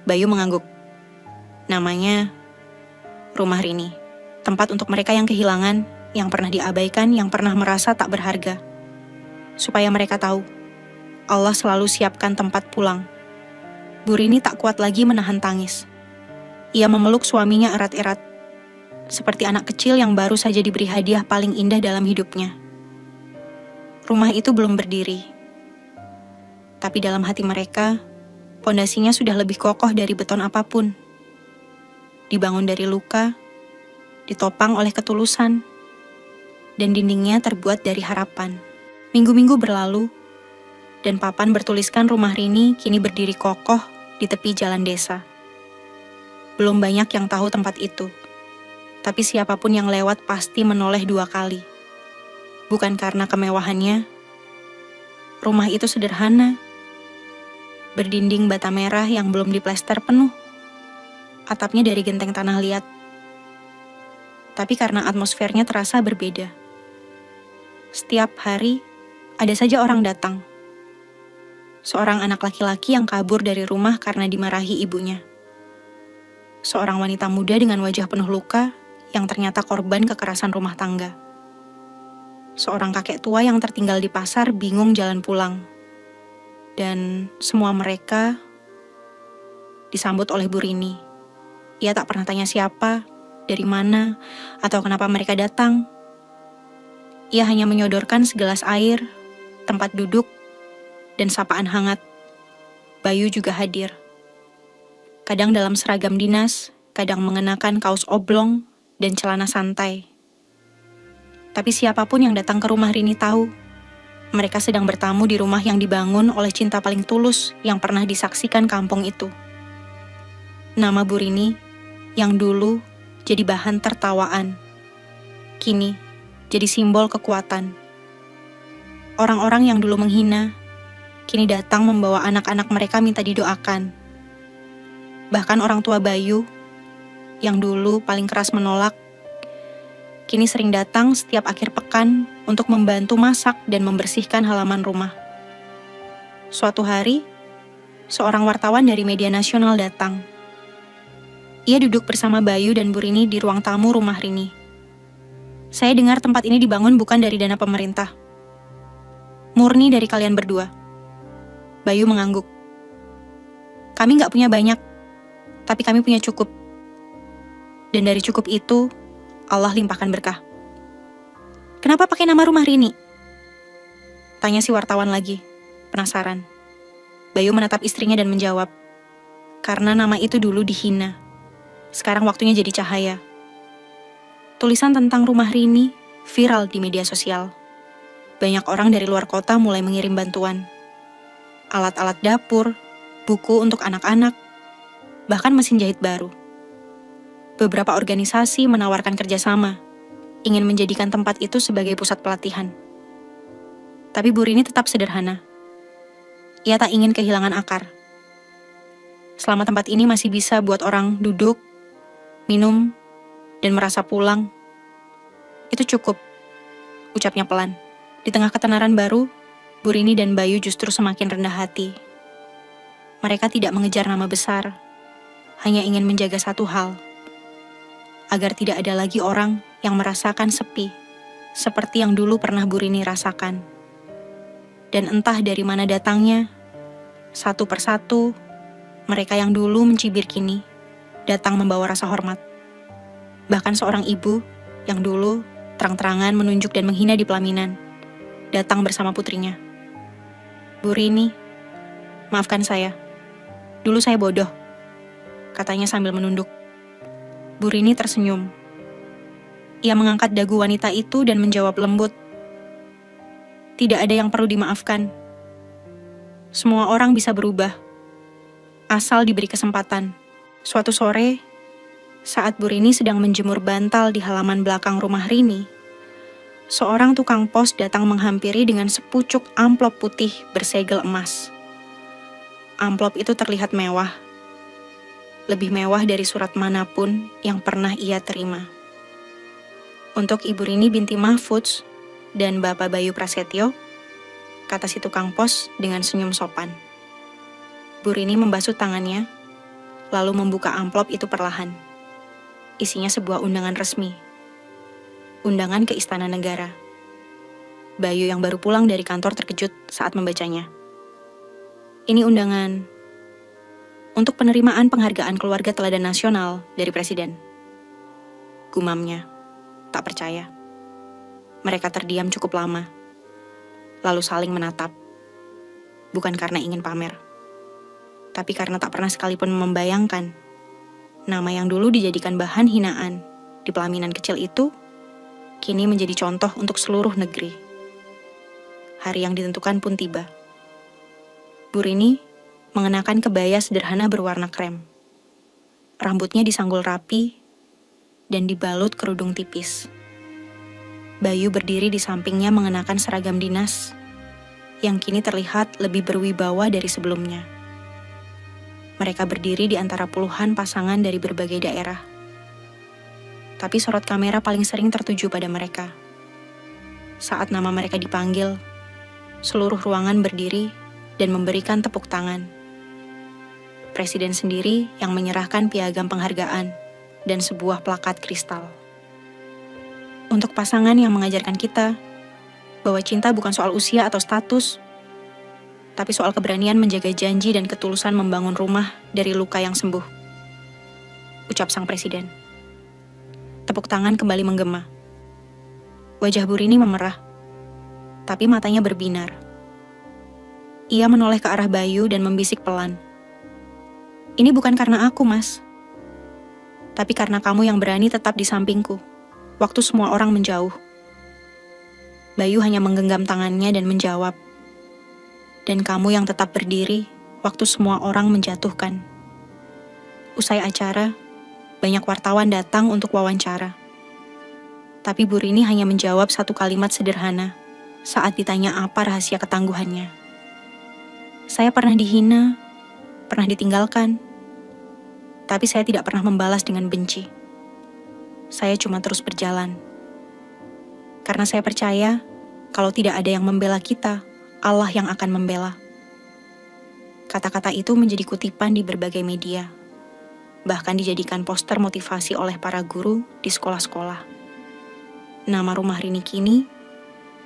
Bayu mengangguk. Namanya Rumah Rini, tempat untuk mereka yang kehilangan, yang pernah diabaikan, yang pernah merasa tak berharga. Supaya mereka tahu, Allah selalu siapkan tempat pulang. Bu Rini tak kuat lagi menahan tangis. Ia memeluk suaminya erat-erat, seperti anak kecil yang baru saja diberi hadiah paling indah dalam hidupnya. Rumah itu belum berdiri, tapi dalam hati mereka, pondasinya sudah lebih kokoh dari beton apapun. Dibangun dari luka, ditopang oleh ketulusan, dan dindingnya terbuat dari harapan. Minggu-minggu berlalu, dan papan bertuliskan Rumah Rini kini berdiri kokoh di tepi jalan desa. Belum banyak yang tahu tempat itu, tapi siapapun yang lewat pasti menoleh 2 kali. Bukan karena kemewahannya, rumah itu sederhana, berdinding bata merah yang belum diplester penuh, atapnya dari genteng tanah liat, tapi karena atmosfernya terasa berbeda. Setiap hari, ada saja orang datang. Seorang anak laki-laki yang kabur dari rumah karena dimarahi ibunya. Seorang wanita muda dengan wajah penuh luka yang ternyata korban kekerasan rumah tangga. Seorang kakek tua yang tertinggal di pasar bingung jalan pulang. Dan semua mereka disambut oleh Bu Rini. Ia tak pernah tanya siapa, dari mana, atau kenapa mereka datang. Ia hanya menyodorkan segelas air, tempat duduk, dan sapaan hangat. Bayu juga hadir. Kadang dalam seragam dinas, kadang mengenakan kaos oblong dan celana santai. Tapi siapapun yang datang ke rumah Rini tahu, mereka sedang bertamu di rumah yang dibangun oleh cinta paling tulus yang pernah disaksikan kampung itu. Nama Bu Rini, yang dulu jadi bahan tertawaan, kini jadi simbol kekuatan. Orang-orang yang dulu menghina, kini datang membawa anak-anak mereka minta didoakan. Bahkan orang tua Bayu, yang dulu paling keras menolak, kini sering datang setiap akhir pekan untuk membantu masak dan membersihkan halaman rumah. Suatu hari, seorang wartawan dari media nasional datang. Ia duduk bersama Bayu dan Bu Rini di ruang tamu rumah Rini. Saya dengar tempat ini dibangun bukan dari dana pemerintah. Murni dari kalian berdua. Bayu mengangguk. Kami gak punya banyak, tapi kami punya cukup. Dan dari cukup itu, Allah limpahkan berkah. Kenapa pakai nama rumah Rini? Tanya si wartawan lagi, penasaran. Bayu menatap istrinya dan menjawab, karena nama itu dulu dihina. Sekarang waktunya jadi cahaya. Tulisan tentang rumah Rini viral di media sosial. Banyak orang dari luar kota mulai mengirim bantuan. Alat-alat dapur, buku untuk anak-anak, bahkan mesin jahit baru. Beberapa organisasi menawarkan kerjasama, ingin menjadikan tempat itu sebagai pusat pelatihan. Tapi Bu Rini tetap sederhana. Ia tak ingin kehilangan akar. Selama tempat ini masih bisa buat orang duduk, minum, dan merasa pulang, itu cukup, ucapnya pelan. Di tengah ketenaran baru, Bu Rini dan Bayu justru semakin rendah hati. Mereka tidak mengejar nama besar, hanya ingin menjaga satu hal, agar tidak ada lagi orang yang merasakan sepi, seperti yang dulu pernah Bu Rini rasakan. Dan entah dari mana datangnya, satu persatu, mereka yang dulu mencibir kini, datang membawa rasa hormat. Bahkan seorang ibu yang dulu terang-terangan menunjuk dan menghina di pelaminan, datang bersama putrinya. Bu Rini, maafkan saya. Dulu saya bodoh, katanya sambil menunduk. Bu Rini tersenyum. Ia mengangkat dagu wanita itu dan menjawab lembut, tidak ada yang perlu dimaafkan. Semua orang bisa berubah, asal diberi kesempatan. Suatu sore, saat Bu Rini sedang menjemur bantal di halaman belakang rumah Rini, seorang tukang pos datang menghampiri dengan sepucuk amplop putih bersegel emas. Amplop itu terlihat mewah, lebih mewah dari surat manapun yang pernah ia terima. Untuk Ibu Rini binti Mahfudz dan Bapak Bayu Prasetyo, kata si tukang pos dengan senyum sopan. Bu Rini membasuh tangannya, lalu membuka amplop itu perlahan. Isinya sebuah undangan resmi. Undangan ke Istana Negara. Bayu yang baru pulang dari kantor terkejut saat membacanya. Ini undangan untuk penerimaan penghargaan keluarga teladan nasional dari Presiden. Gumamnya, tak percaya. Mereka terdiam cukup lama, lalu saling menatap. Bukan karena ingin pamer, tapi karena tak pernah sekalipun membayangkan nama yang dulu dijadikan bahan hinaan di pelaminan kecil itu kini menjadi contoh untuk seluruh negeri. Hari yang ditentukan pun tiba. Bu Rini mengenakan kebaya sederhana berwarna krem. Rambutnya disanggul rapi dan dibalut kerudung tipis. Bayu berdiri di sampingnya mengenakan seragam dinas yang kini terlihat lebih berwibawa dari sebelumnya. Mereka berdiri di antara puluhan pasangan dari berbagai daerah. Tapi sorot kamera paling sering tertuju pada mereka. Saat nama mereka dipanggil, seluruh ruangan berdiri dan memberikan tepuk tangan. Presiden sendiri yang menyerahkan piagam penghargaan dan sebuah plakat kristal. Untuk pasangan yang mengajarkan kita bahwa cinta bukan soal usia atau status, tapi soal keberanian menjaga janji dan ketulusan membangun rumah dari luka yang sembuh. Ucap sang presiden. Tepuk tangan kembali menggema. Wajah Bu Rini memerah, tapi matanya berbinar. Ia menoleh ke arah Bayu dan membisik pelan. Ini bukan karena aku, Mas. Tapi karena kamu yang berani tetap di sampingku, waktu semua orang menjauh. Bayu hanya menggenggam tangannya dan menjawab. Dan kamu yang tetap berdiri, waktu semua orang menjatuhkan. Usai acara, banyak wartawan datang untuk wawancara. Tapi Bu Rini hanya menjawab satu kalimat sederhana saat ditanya apa rahasia ketangguhannya. Saya pernah dihina, pernah ditinggalkan, tapi saya tidak pernah membalas dengan benci. Saya cuma terus berjalan. Karena saya percaya, kalau tidak ada yang membela kita, Allah yang akan membela. Kata-kata itu menjadi kutipan di berbagai media, bahkan dijadikan poster motivasi oleh para guru di sekolah-sekolah. Nama rumah Rini kini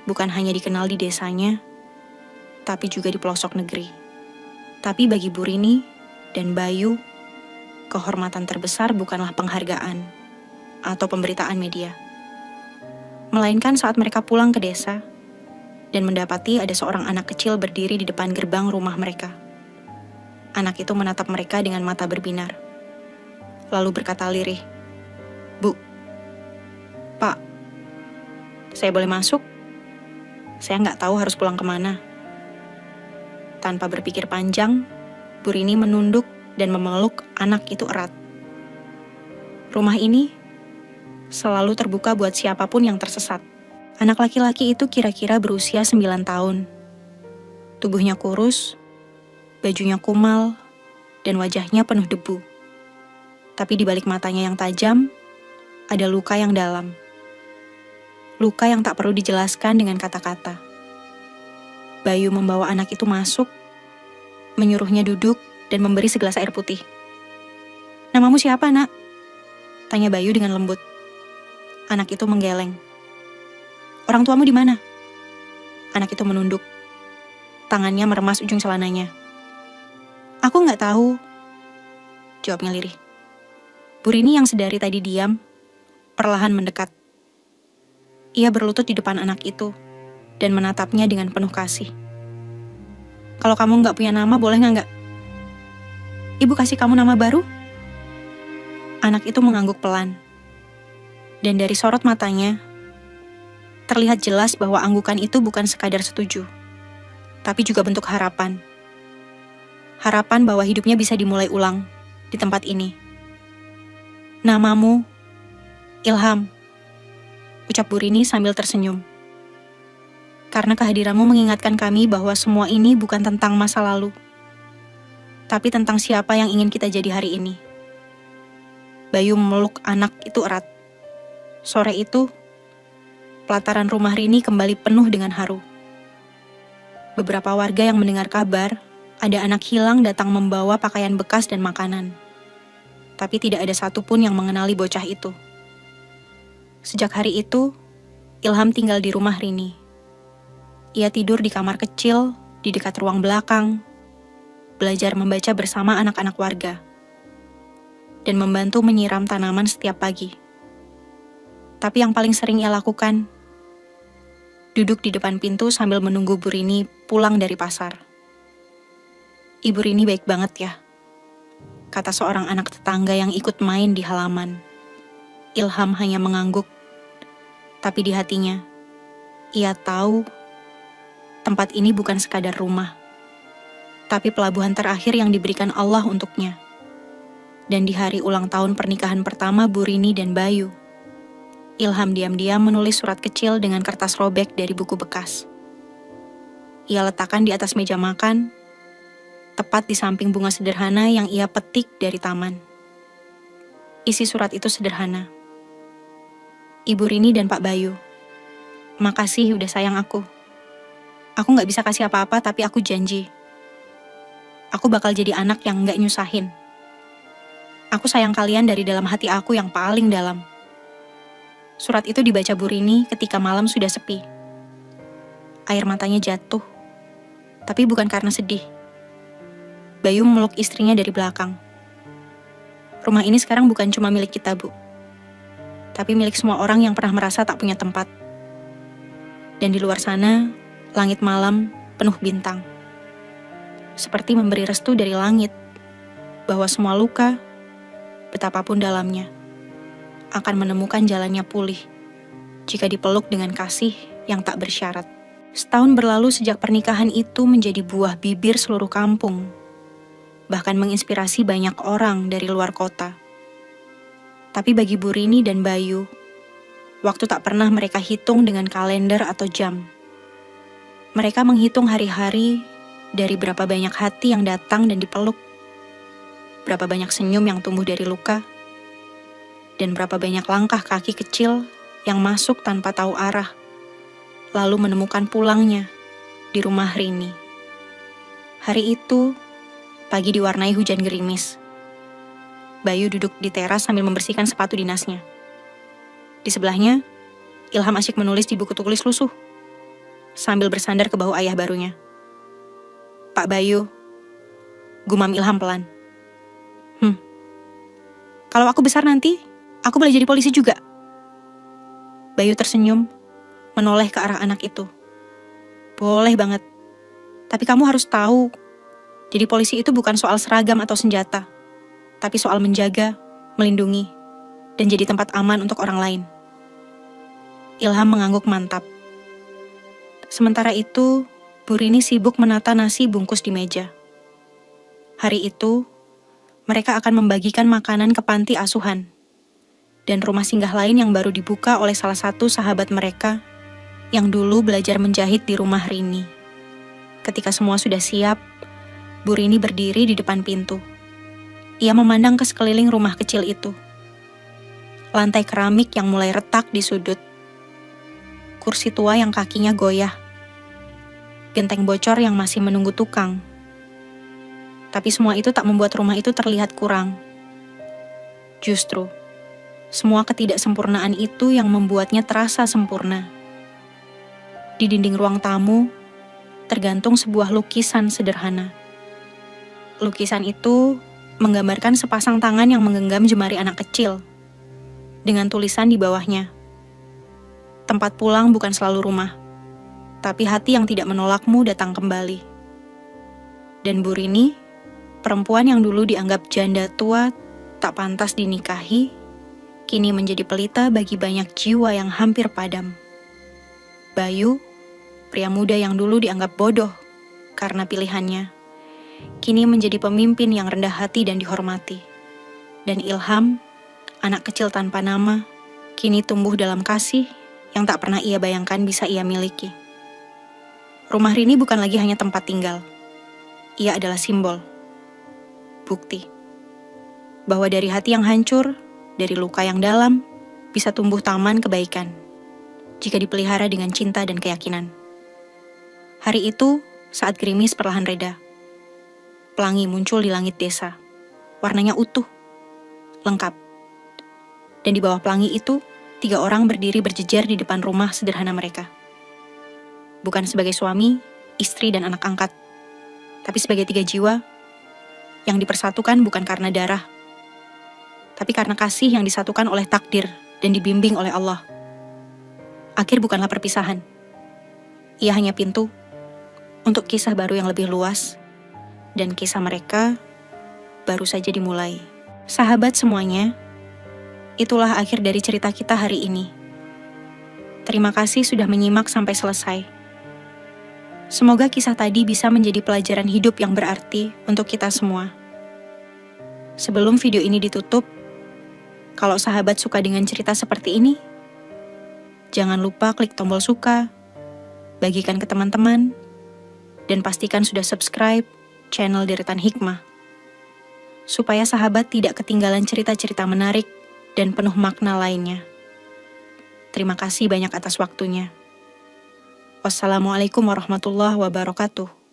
bukan hanya dikenal di desanya, tapi juga di pelosok negeri. Tapi bagi Bu Rini dan Bayu, kehormatan terbesar bukanlah penghargaan atau pemberitaan media, melainkan saat mereka pulang ke desa dan mendapati ada seorang anak kecil berdiri di depan gerbang rumah mereka. Anak itu menatap mereka dengan mata berbinar, lalu berkata lirih, "Bu, Pak, saya boleh masuk? Saya nggak tahu harus pulang kemana." Tanpa berpikir panjang, Bu Rini menunduk dan memeluk anak itu erat. Rumah ini selalu terbuka buat siapapun yang tersesat. Anak laki-laki itu kira-kira berusia 9 tahun. Tubuhnya kurus, bajunya kumal, dan wajahnya penuh debu. Tapi di balik matanya yang tajam, ada luka yang dalam. Luka yang tak perlu dijelaskan dengan kata-kata. Bayu membawa anak itu masuk, menyuruhnya duduk, dan memberi segelas air putih. "Namamu siapa, Nak?" tanya Bayu dengan lembut. Anak itu menggeleng. "Orang tuamu di mana?" Anak itu menunduk. Tangannya meremas ujung celananya. "Aku nggak tahu," jawabnya lirih. Bu Rini yang sedari tadi diam, perlahan mendekat. Ia berlutut di depan anak itu dan menatapnya dengan penuh kasih. "Kalau kamu nggak punya nama, boleh nggak? Ibu kasih kamu nama baru?" Anak itu mengangguk pelan. Dan dari sorot matanya, terlihat jelas bahwa anggukan itu bukan sekadar setuju, tapi juga bentuk harapan. Harapan bahwa hidupnya bisa dimulai ulang di tempat ini. "Namamu Ilham," ucap Bu Rini sambil tersenyum. "Karena kehadiranmu mengingatkan kami bahwa semua ini bukan tentang masa lalu, tapi tentang siapa yang ingin kita jadi hari ini." Bayu memeluk anak itu erat. Sore itu, pelataran rumah Rini kembali penuh dengan haru. Beberapa warga yang mendengar kabar, ada anak hilang datang membawa pakaian bekas dan makanan. Tapi tidak ada satupun yang mengenali bocah itu. Sejak hari itu, Ilham tinggal di rumah Rini. Ia tidur di kamar kecil, di dekat ruang belakang, belajar membaca bersama anak-anak warga, dan membantu menyiram tanaman setiap pagi. Tapi yang paling sering ia lakukan, duduk di depan pintu sambil menunggu Bu Rini pulang dari pasar. "Ibu Rini baik banget ya," kata seorang anak tetangga yang ikut main di halaman. Ilham hanya mengangguk, tapi di hatinya, ia tahu tempat ini bukan sekadar rumah, tapi pelabuhan terakhir yang diberikan Allah untuknya. Dan di hari ulang tahun pernikahan pertama Bu Rini dan Bayu, Ilham diam-diam menulis surat kecil dengan kertas robek dari buku bekas. Ia letakkan di atas meja makan, tepat di samping bunga sederhana yang ia petik dari taman. Isi surat itu sederhana. "Ibu Rini dan Pak Bayu, makasih udah sayang aku. Aku gak bisa kasih apa-apa, tapi aku janji. Aku bakal jadi anak yang gak nyusahin. Aku sayang kalian dari dalam hati aku yang paling dalam." Surat itu dibaca Bu Rini ketika malam sudah sepi. Air matanya jatuh, tapi bukan karena sedih. Bayu memeluk istrinya dari belakang. "Rumah ini sekarang bukan cuma milik kita, Bu, tapi milik semua orang yang pernah merasa tak punya tempat. Dan di luar sana, langit malam penuh bintang. Seperti memberi restu dari langit bahwa semua luka, betapapun dalamnya, akan menemukan jalannya pulih jika dipeluk dengan kasih yang tak bersyarat. Setahun berlalu sejak pernikahan itu menjadi buah bibir seluruh kampung, bahkan menginspirasi banyak orang dari luar kota. Tapi bagi Bu Rini dan Bayu, waktu tak pernah mereka hitung dengan kalender atau jam. Mereka menghitung hari-hari dari berapa banyak hati yang datang dan dipeluk, berapa banyak senyum yang tumbuh dari luka, dan berapa banyak langkah kaki kecil yang masuk tanpa tahu arah, lalu menemukan pulangnya di rumah Rini. Hari itu, pagi diwarnai hujan gerimis. Bayu duduk di teras sambil membersihkan sepatu dinasnya. Di sebelahnya, Ilham asyik menulis di buku tulis lusuh, sambil bersandar ke bahu ayah barunya. "Pak Bayu," gumam Ilham pelan. Kalau aku besar nanti, aku boleh jadi polisi juga." Bayu tersenyum, menoleh ke arah anak itu. "Boleh banget. Tapi kamu harus tahu, jadi polisi itu bukan soal seragam atau senjata, tapi soal menjaga, melindungi, dan jadi tempat aman untuk orang lain." Ilham mengangguk mantap. Sementara itu, Bu Rini sibuk menata nasi bungkus di meja. Hari itu, mereka akan membagikan makanan ke panti asuhan dan rumah singgah lain yang baru dibuka oleh salah satu sahabat mereka yang dulu belajar menjahit di rumah Rini. Ketika semua sudah siap, Bu Rini berdiri di depan pintu. Ia memandang ke sekeliling rumah kecil itu. Lantai keramik yang mulai retak di sudut. Kursi tua yang kakinya goyah. Genteng bocor yang masih menunggu tukang. Tapi semua itu tak membuat rumah itu terlihat kurang. Justru, semua ketidaksempurnaan itu yang membuatnya terasa sempurna. Di dinding ruang tamu, tergantung sebuah lukisan sederhana. Lukisan itu menggambarkan sepasang tangan yang menggenggam jemari anak kecil, dengan tulisan di bawahnya, "Tempat pulang bukan selalu rumah, tapi hati yang tidak menolakmu datang kembali." Dan Bu Rini, perempuan yang dulu dianggap janda tua, tak pantas dinikahi, kini menjadi pelita bagi banyak jiwa yang hampir padam. Bayu, pria muda yang dulu dianggap bodoh karena pilihannya, kini menjadi pemimpin yang rendah hati dan dihormati. Dan Ilham, anak kecil tanpa nama, kini tumbuh dalam kasih yang tak pernah ia bayangkan bisa ia miliki. Rumah Rini bukan lagi hanya tempat tinggal. Ia adalah simbol, bukti, bahwa dari hati yang hancur, dari luka yang dalam, bisa tumbuh taman kebaikan, jika dipelihara dengan cinta dan keyakinan. Hari itu, saat gerimis perlahan reda, pelangi muncul di langit desa. Warnanya utuh, lengkap. Dan di bawah pelangi itu, 3 orang berdiri berjejer di depan rumah sederhana mereka. Bukan sebagai suami, istri, dan anak angkat, tapi sebagai 3 jiwa yang dipersatukan bukan karena darah, tapi karena kasih yang disatukan oleh takdir dan dibimbing oleh Allah. Akhir bukanlah perpisahan. Ia hanya pintu untuk kisah baru yang lebih luas, dan kisah mereka baru saja dimulai. Sahabat semuanya, itulah akhir dari cerita kita hari ini. Terima kasih sudah menyimak sampai selesai. Semoga kisah tadi bisa menjadi pelajaran hidup yang berarti untuk kita semua. Sebelum video ini ditutup, kalau sahabat suka dengan cerita seperti ini, jangan lupa klik tombol suka, bagikan ke teman-teman, dan pastikan sudah subscribe channel Deretan Hikmah, supaya sahabat tidak ketinggalan cerita-cerita menarik dan penuh makna lainnya. Terima kasih banyak atas waktunya. Wassalamualaikum warahmatullahi wabarakatuh.